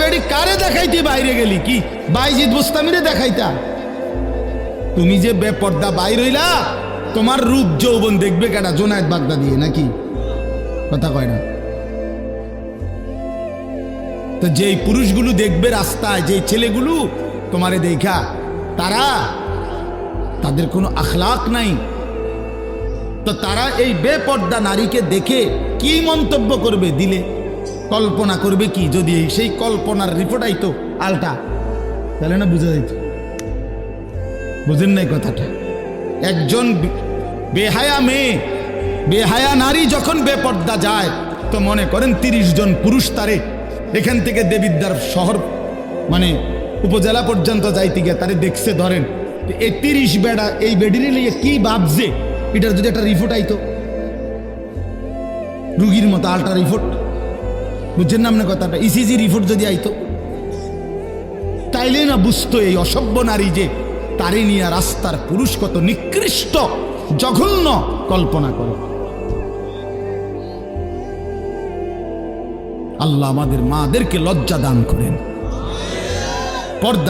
বেড়ি কারে দেখাইতে বাইরে গেলি? কি বাইজিদ বুস্তামিরে দেখাইতা? তুমি যে বেপর্দা বাইর হইলা, তোমার রূপ যৌবন দেখবে কেডা? জোনায়েদ বাগদাদি নাকি? কথা কয় না? তো যেই পুরুষগুলো দেখবে রাস্তায়, যেই ছেলেগুলো তোমারে দেখা, তাদের কোনো আখলাক নাই, তো তারা এই বেপর্দা নারীকে দেখে কি মন্তব্য করবে? দিলে কল্পনা করবে কি? যদি সেই কল্পনার রিপোর্ট আইতো আলটা, তাহলে না বুঝা যাইত। বুঝেন নাই কথাটা? একজন বেহায়া মেয়ে, বেহায়া নারী যখন বেপর্দা যায়, তো মনে করেন 30 জন পুরুষ তারে এখান থেকে দেবিদ্বার শহর মানে উপজেলা পর্যন্ত যাইতে গিয়ে তারে দেখছে, ধরেন এই 30 বেড়া এই বেডিরে লিয়ে কি ভাবছে, এটার যদি একটা রিপোর্ট আইতো, রুগীর মতো আলটা রিপোর্ট, বুঝছেন না আপনার কথাটা? ইসিজি রিপোর্ট যদি আইতো, তাইলে না বুঝতো এই অসভ্য নারী যে তারে নিয়ে রাস্তার পুরুষ কত নিকৃষ্ট জঘন্য কল্পনা করে। আল্লাহ আমাদের মাদেরকে লজ্জা দান করেন। পর্দা